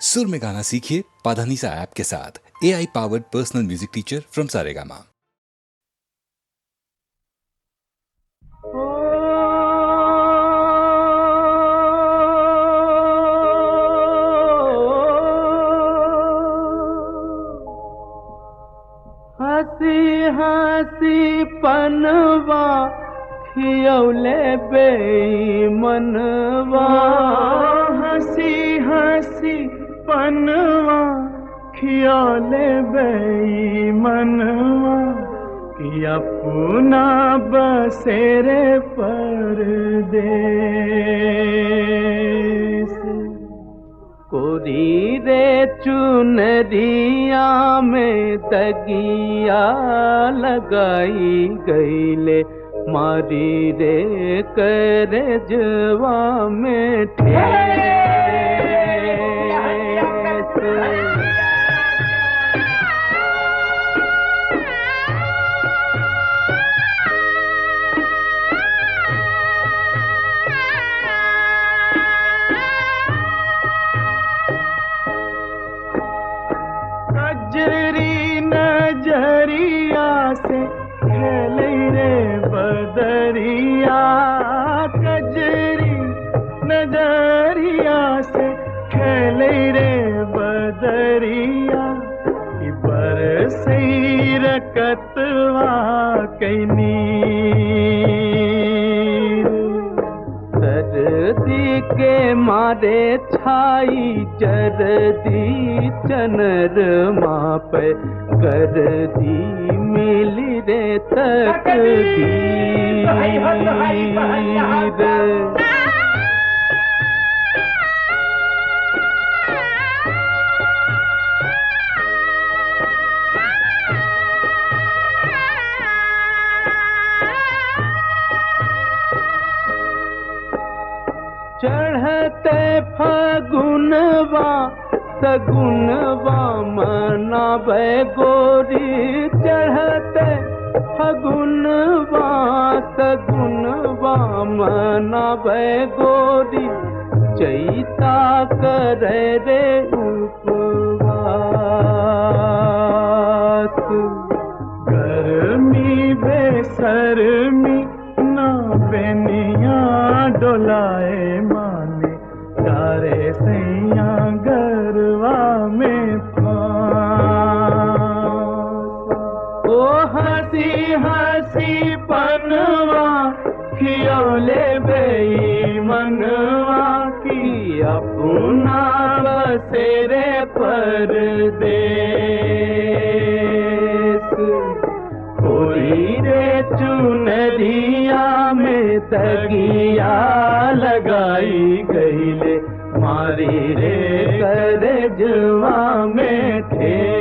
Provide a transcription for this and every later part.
सुर में गाना सीखिए पाधानीसा ऐप के साथ। AI powered personal music teacher from Saregama. हसी हसी पनवा खियौले बेईमनवा, हसी हसी पनवा खियौले बेईमनवा, कि अपना बसेरे परदेस। कोरी रे चुनरिया में दगिया लगाई गईले, मारी रे करजवा में ठेस। कजरी नजरिया से खेले रे बदरिया, कजरी नजरिया से खेले रे बदरिया, कि बरसई रकतवा कैनी। सर्दी के मारे छाई जरदी चनरमा पे, करदी मिली रे तकदीर। चढ़ते फगुनवा सगुनवा मनावे गोरी, चढ़ते फगुनवा सगुनवा मनावे गोरी, चैता करे रे उपवास। गर्मी बेसरमी ना बेनिया डोलाए माने, तारे सैया गरवा में फांस। ओ हसी हसी पनवा खियौले बेईमनवा, की अपना बसेरे परदेस। कोई रे चुनरिया में दगिया लगाई गईले, मारी रे करजवा में ठेस।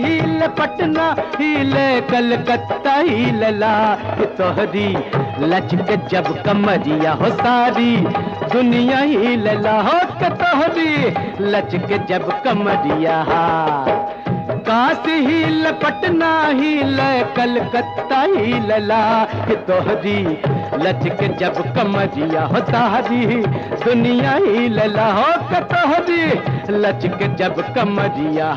हील पटना हीले कलकत्ता हीलला कि तोहरी लचक जब कमरिया हो सारी दुनिया हीलला हो कि तोहरी लचक जब कमरिया। काशी हील पटना हील कलकत्ता हीलला कि तोहरी लचक जब कमरिया हो सारी दुनिया हीलला हो कि तोहरी लचक जब कमरिया।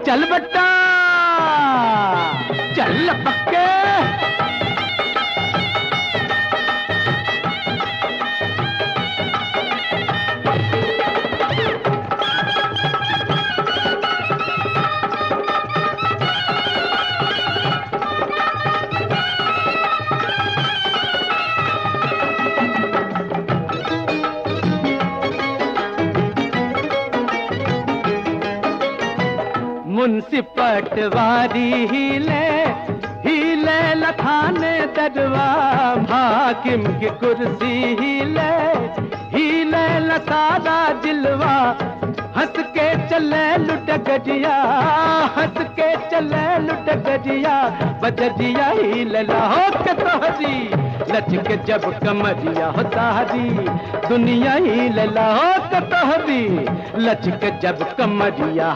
चल बट्टा चल पक्के मुंशी पटवारी हिले लखाने दरवा हाकिम की कुर्सी हिले लसारा जिलवा हंस के चले लुट गजिया हंस के चले लुट गजिया बजरिया हीलला हो के तोहरी लचक जब कमरिया हो सारी दुनिया हीलला हो के तोहरी लचक जब कमरिया।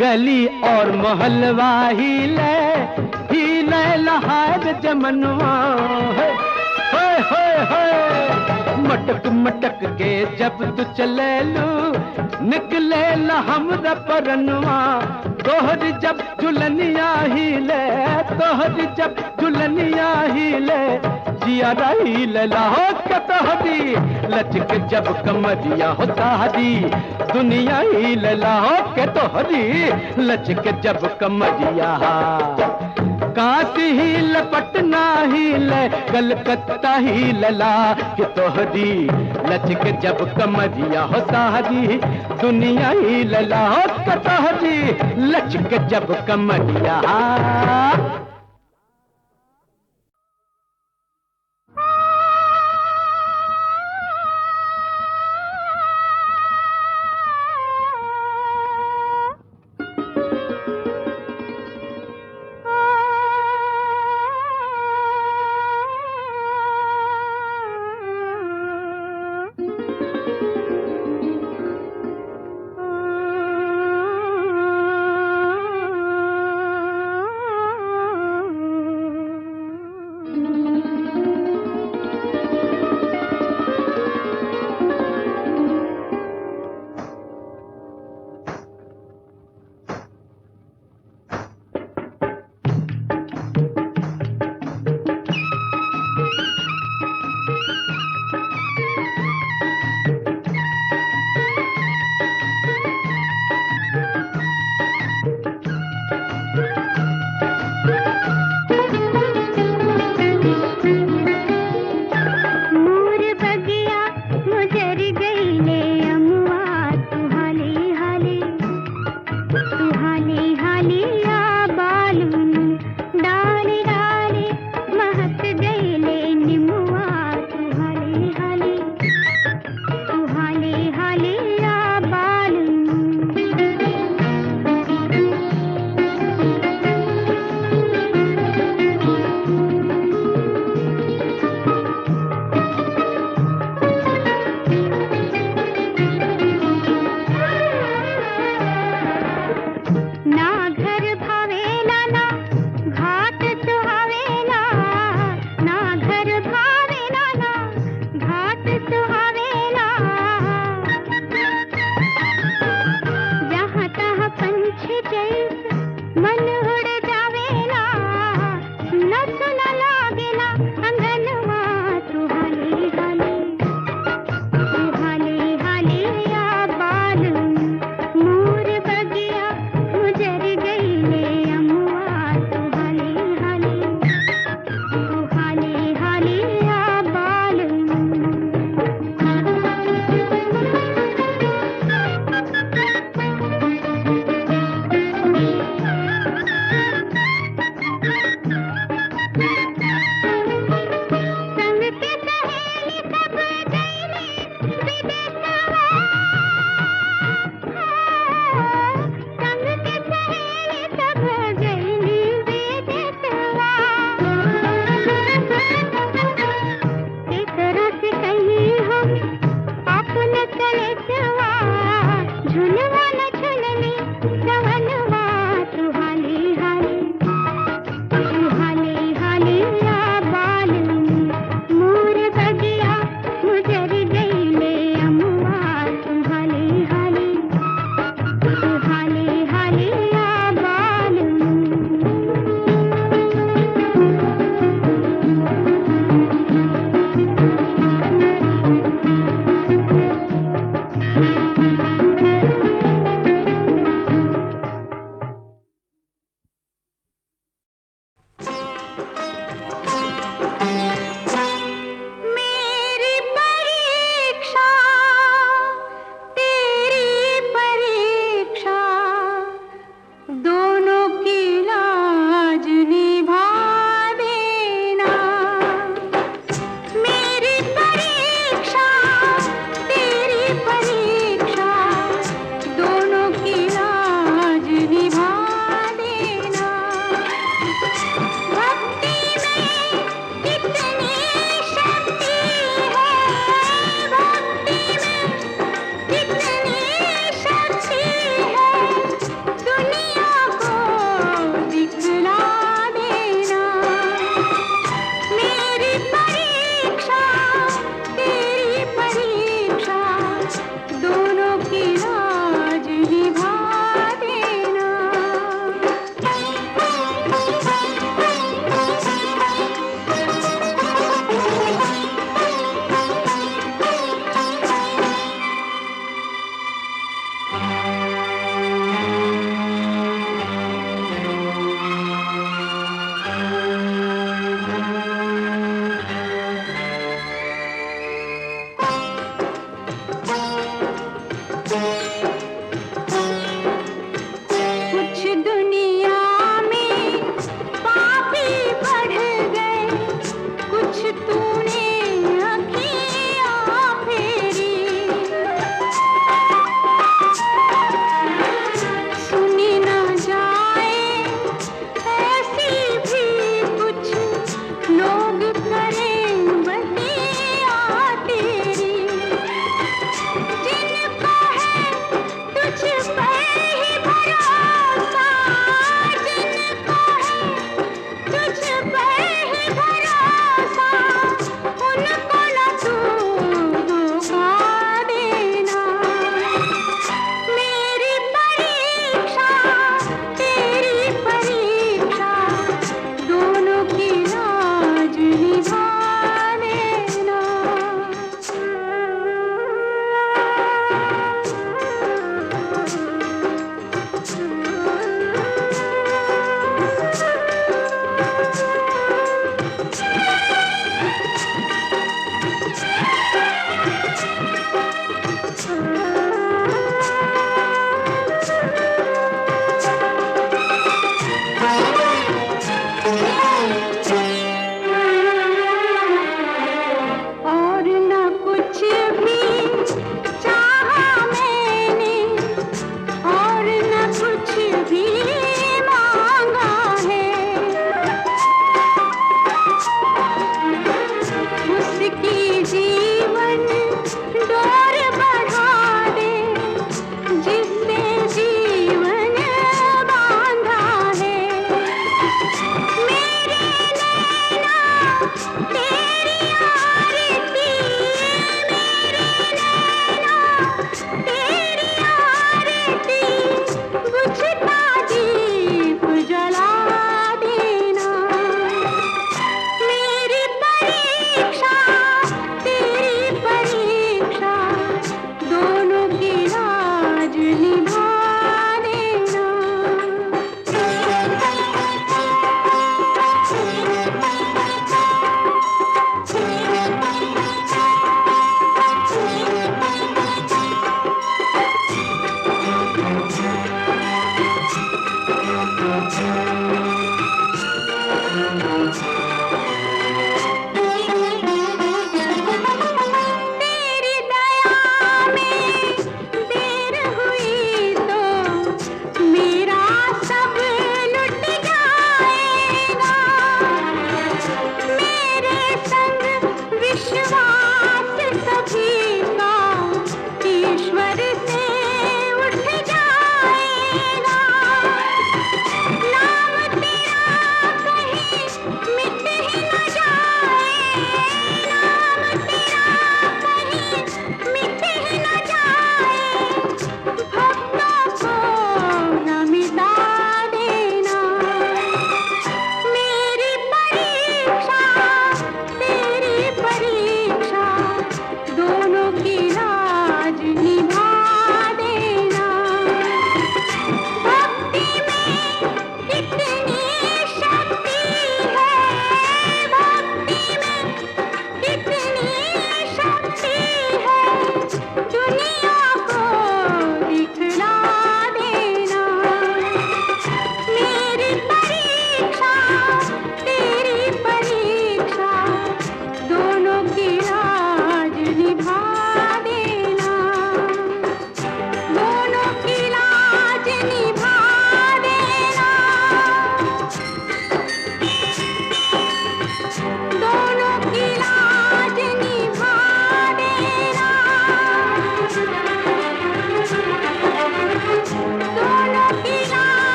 गली और मोहल्ला हीले लहार जमनवा मटक मटक के जब तू चले लू निकले हमरा परनवा तोहरी जब झुलनिया हिले तोहरी जब झुलनिया हिले जिया हीलला हो के तोहरी लचक जब कमरिया हो सारी दुनिया हीलला हो के तोहरी लचक जब कमरिया। काशी हील पटना हील कलकत्ता हीलला कि तोहरी लचक जब कमरिया हो सारी दुनिया हीलला हो के तोहरी लचक जब कमरिया। तेरी दया में देर हुई तो मेरा सब लुट जाएगा। मेरे संग विश्वास सभी का ईश्वर से उठ जाएगा। ना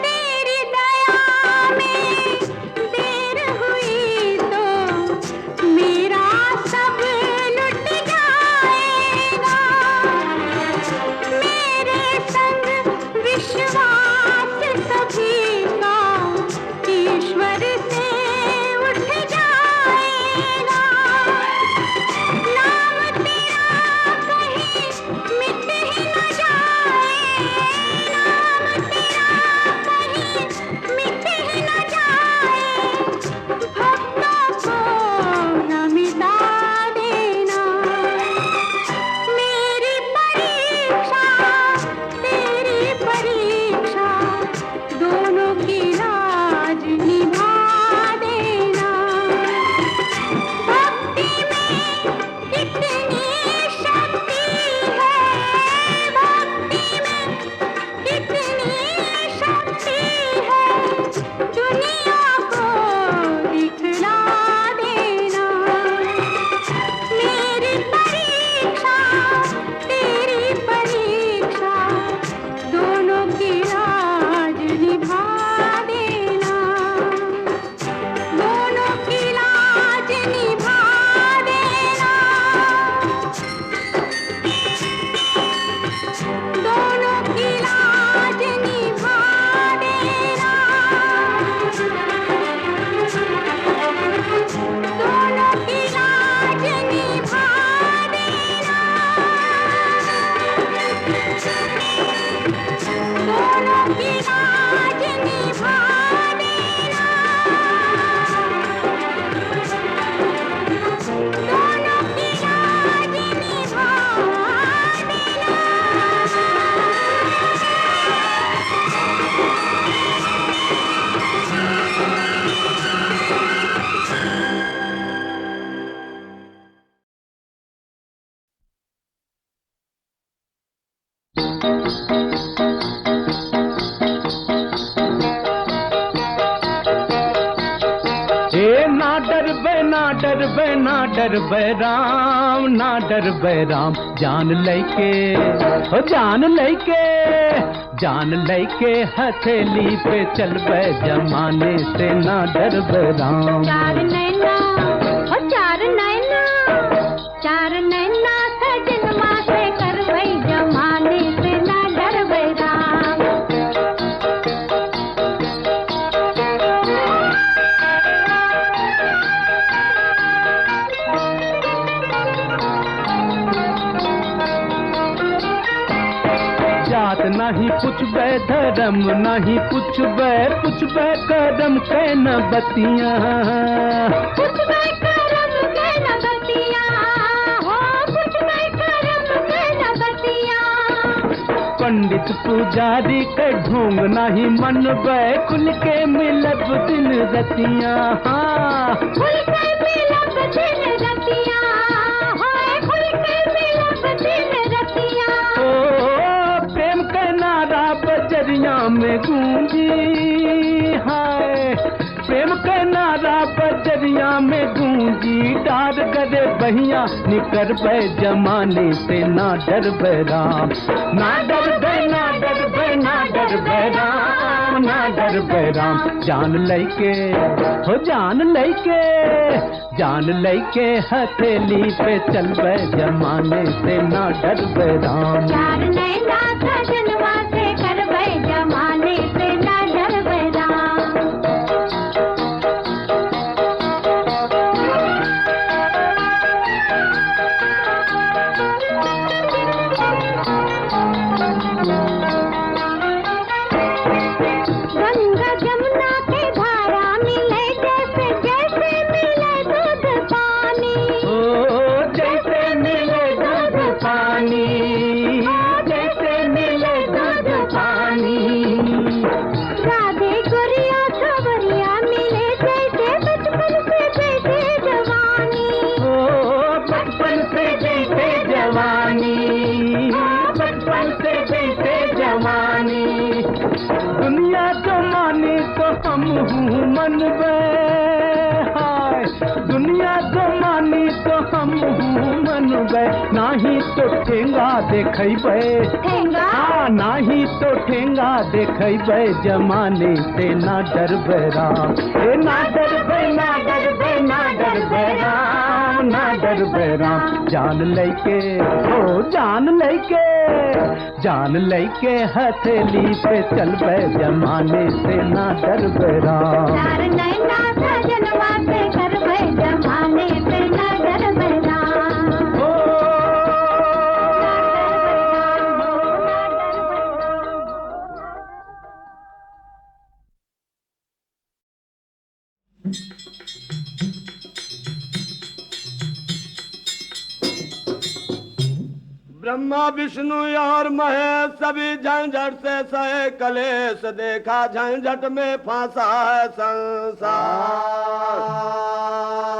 तेरी दया में देर हुई तो मेरा सब लुट जाएगा। मेरे संग विश्वास सभी का ईश्वर से उठ जाएगा। नाम तेरा कहीं मिट ही न जाए, नाम तेरा कहीं मिट ही न जाए। भक्तों को न मिटा देना। मेरी परीक्षा तेरी परीक्षा, दोनों की लाज निभा देना। भक्ति में कितनी शक्ति है, भक्ति में कितनी शक्ति है, दुनिया को दिखला देना। मेरी परीक्षा तेरी परीक्षा, दोनों की लाज निभा देना। दोनों की लाज निभा देना। दोनों की लाज निभा देना। दोनों की लाज निभा देना। दोनों की लाज निभा देना। दोनों की लाज निभा देना। ए ना डर बे ना डर बे ना डर बे राम, ना डर बे राम। जान लैके ओ जान लैके, जान लैके हथेली पे चल बे जमाने से ना डर बे राम। चार नैना ओ चार नैना, चार नैना सजनमा से करवई जमाने से ना डरवई राम। जात नहीं पुछबे धर्म नहीं पुछबे करम के न बतिया। कुछ मैं करम के न बतिया, हो कुछ मैं करम के न बतिया। पंडित पुजारी के ढोंग नहीं मनबे, खुल के मिलब दिन रतिया। हाँ खुल के मिलब दिन रतिया, होए खुल के मिलब दिन रतिया। ओ प्रेम का नारा बजरिया में गूंजी, हाय प्रेम का नारा बजरिया में गूंजी। डार करे बहिया निकर बे जमाने से ना डर बे राम। ना डर बे ना डर बे ना डर बे राम, ना डर बे राम। जान लैके हो जान लैके, जान लैके हथेली पे चल बे जमाने से ना डर बे राम। चार नैना सजनवा से करवई जमाने से ना डरवई राम। गंगा जमुना के धारा मिले जैसे जैसे मिले दूध पानी। ओ जैसे मिले दूध पानी, जैसे मिले दूध पानी। राधे गुड़िया सवरिया मिले जैसे बचपन से जैसे जवानी। ओ बचपन से जैसे जवानी, बचपन से जैसे जवानी। दुनिया जो माने तो हम हूँ मनबे, हाय दुनिया जो मानी तो हम हूँ सुनबे, नाही तो ठेंगा देखैबे। ठेंगा? हाँ, नाही तो ठेंगा देखैबे, जमाने से ना डरबे राम। ए ना डरबे, ना डरबे, ना डरबे राम, ना डरबे राम। जान लैके, ओ जान लैके, जान लैके हथेली पे चलबे, जमाने से ना डरबे राम। चार नैना सजनवा से करबै, जमाने से ना डरबै राम। ओ, ब्रह्मा विष्णु और महेश सभी झंझट से सहे कलेश, देखा झंझट में फंसा है संसार।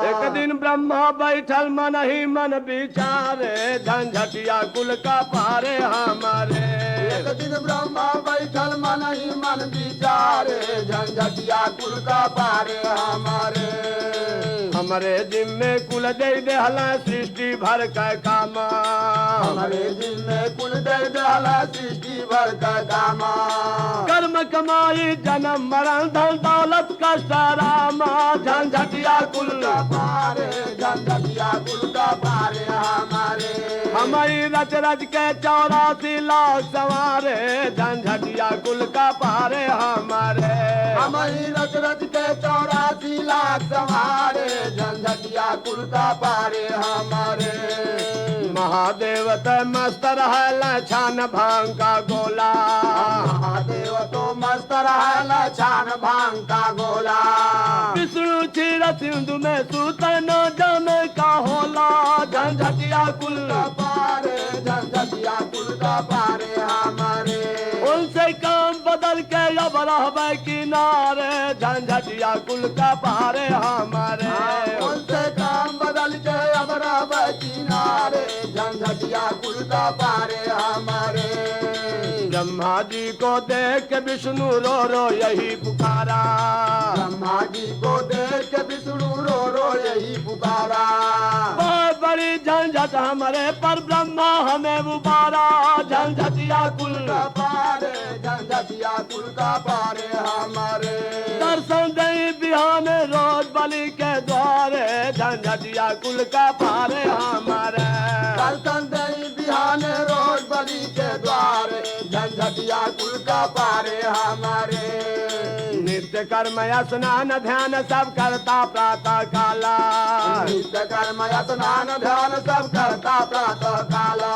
एक दिन ब्रह्मा बैठल मन ही मन विचारे, झंझटिया कुल का पारे हमारे। एक दिन ब्रह्मा बैठल मन ही मन विचारे, झंझटिया कुल का पारे हमारे। हमारे जिम्मे कुल दे देहला सृष्टि भर का कामा, हमारे जिम्मे कुल दे देहला सृष्टि भर का कामा। कर्म कमाई जन्म मरण धन दौलत का सरामा, झंझटिया कुल का पारे, झंझटिया कुल का पारे हमारे। हमारी रच रच के 84 लाख सवारे, झंझटिया कुल का पारे हमारे। हमारी रच रच के 84 लाख सवारे, झंझटिया कुल का पारे हमारे। महादेव ते मस्त रहला छान भांग का गोला, महादेव तो मस्त रहला छान भांग का गोला। विष्णु क्षीर सिंधु में सूतन जाने का होला, झंझटिया कुल का पारे, झंझटिया कुल का पारे हमारे। उनसे काम बदल के अब रहबे किनारे, झंझटिया कुल का पारे हमारे। उनसे काम बदल के अब रहबे किनारे, झंझटिया कुल का पारे हमारे। ब्रह्मा जी को देख के विष्णु रो रो यही पुकारा, ब्रह्मा जी को देख के विष्णु रो रो यही पुकारा। बहुत बड़ी झंझट हमारे पर ब्रह्मा हमें उबारा, झंझटिया कुल का पारे, झंझटिया कुल का पारे हमारे। दर्शन दई बिहान रोज बलि के द्वारे, झंझटिया कुल का पारे हमारे। दर्शन दई बिहान रोज बलि के द्वारे, झंझटिया कुल का पारे हमारे। नित्य कर्म स्नान ध्यान सब करता प्रातः काला, नित्य कर्म स्नान ध्यान सब करता प्रातः काला।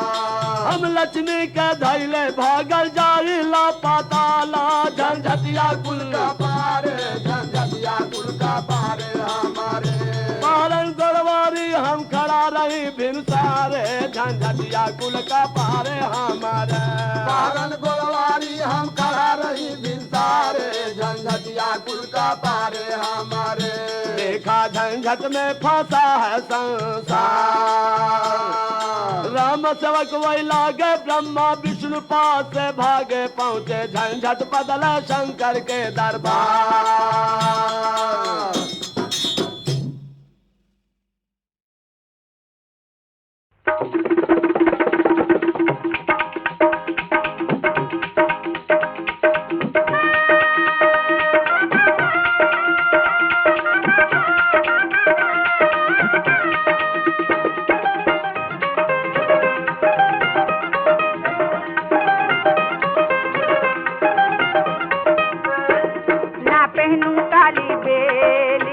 हम लक्ष्मी के धैले भागल जाइला पाताला, झंझटिया कुल का पारे, झंझटिया कुल का पारे हमारे। पालन गोरवारी हम खड़ा रही भिनसारे, झंझटिया कुल का पारे हमारे। पालन गोलवारी हम खड़ा रही भिनसारे, झंझटिया कुल का पारे हमारे। देखा झंझट में फंसा है संसार, राम सेवक वही लागे ब्रह्मा विष्णु पास से भागे, पहुँचे झंझट बदला शंकर के दरबार। ना पहनूं काली बेल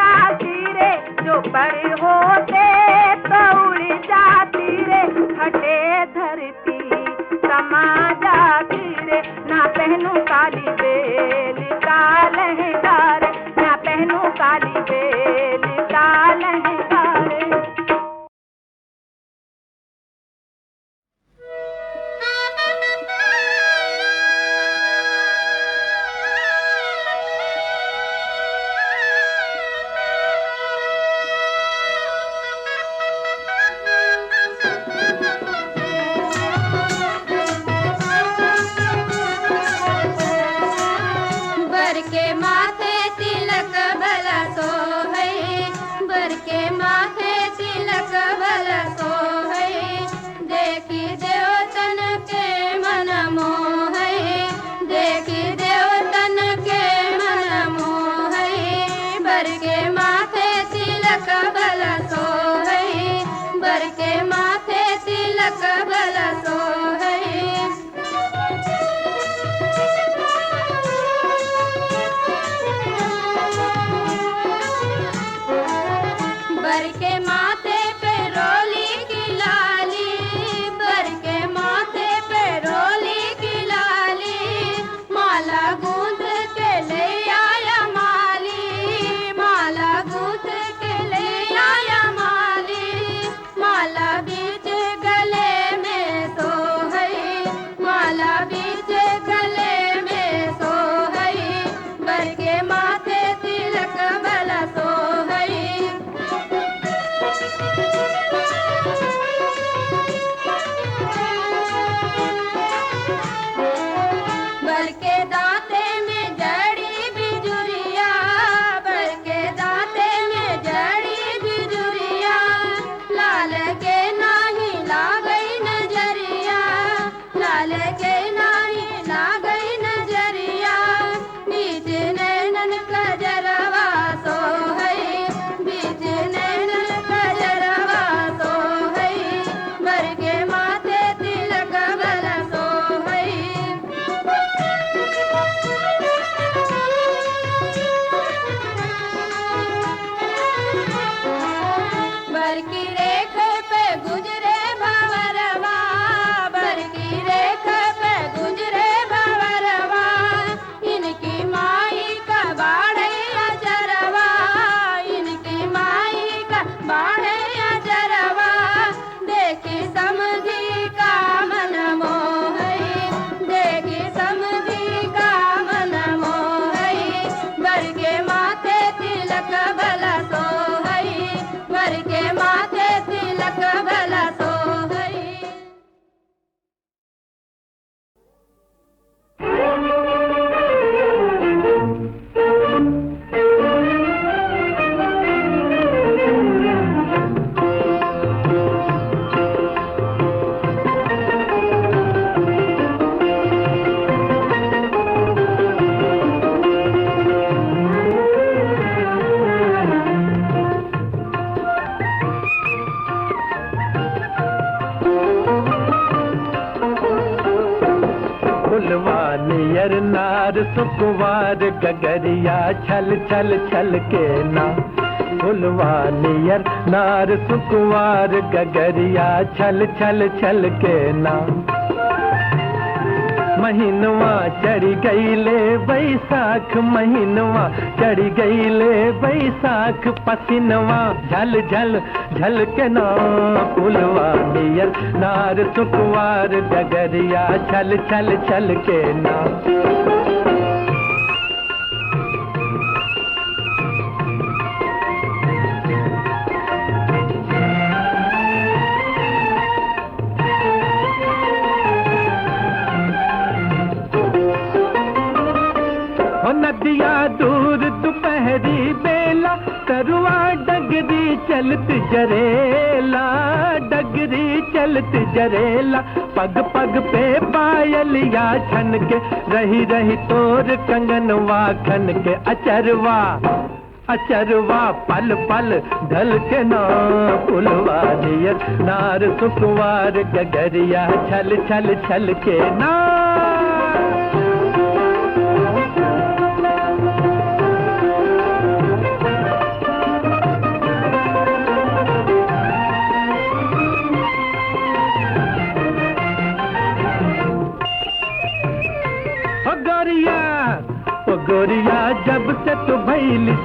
जाती रे, जो पर होते तो उड़ जाती रे, फटे धरती समा जाती रे। ना पहनूं काली बेल का लहंगा रे, ना पहनूं काली बेल का लहंगा रे। बर के माथे तिलक भला सो है, बर के माथे तिलक भला सो है। देखी देवतन के मन मोह है, देखी देवतन के मन मोह है। बर के माथे तिलक भला सो है, बर के माथे तिलक भला सो है। बर के माथे पे रोली की लाली, बर के माथे पे रोली की लाली। माला गूंथ के ले आया माली, माला गूंथ के ले आया माली। माला बीच गले में सो है, माला बीच गले में सो है। बर के माथे तिलक भला सो है। बर के दांते में जड़ी बिजुरिया, बर के दांते में जड़ी बिजुरिया। लाल के नाही ला गई नजरिया, लाल के नाही ला गई नजरिया। बीच नैनन कजरवा सो है, बीच नैनन कजरवा सो है। बर के माथे तिलक भला सो है। बर की रेख पे गुजरे भंवरवा, बर की रेख पे गुजरे भंवरवा। इनकी माई का बाढ़े अजरवा, इनकी माई का बाढ़े अजरवा। देखी समझी का मन मोह है, देखी समझी का मन मोह है। बर के माथे तिलक भला सो है, बर के माथे तिलक भला सो है। फुलवानियर नार सुकुवार गगरिया छल छल छल के ना। फुलवानियर नार सुकुवार गगरिया छल छल छल के ना। महीनवा चढ़ी गईले बैसाख, महीनवा चढ़ी गईले बैसाख। पसीनवा झल झल झल के ना। फुलवानियर नार सुकुवार गगरिया छल छल छल के ना। नदिया दूर दोपहरी बेला, तरुआ डगरी चलत जरेला, डगरी चलत जरेला। पग पग पे पायलिया छन के, रही रही तोर कंगनवा खन के। अचरवा अचरवा पल पल ढल के ना। फुलवानियर नार सुकुवार गगरिया छल छल छल के ना।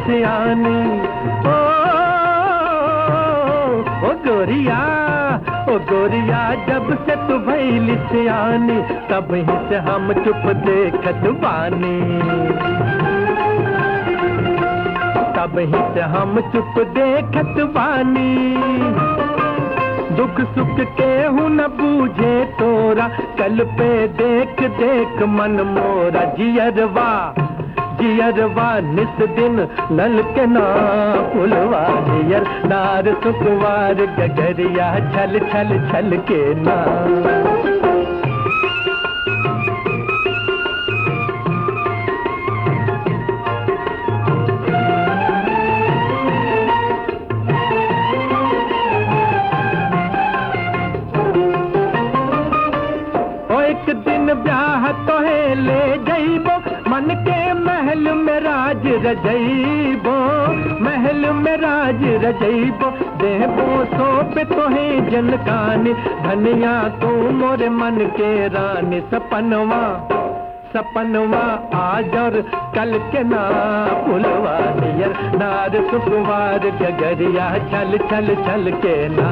सियानी। ओ गोरिया जब से तू भइल सियानी, तब ही से हम चुप देखत बानी। तब ही से हम चुप देखत बानी। दुख सुख के हूँ न बूझे तोरा, कल पे देख देख मन मोरा। जियरवा निस दिन नल के ना पुलवा, जियर नार सुकुवार गगरिया छल छल छल के ना। एक दिन ब्याह तोहे ले जइबो, मन के महल में राज रजइबो। महल में राज रजइबो, देबो सोप तोहे जनकानी। धनिया तू मोरे मन के रानी। सपनवा आज और कल के ना पुलवा, नियर नार सुकुवार गगरिया छल छल छल के ना।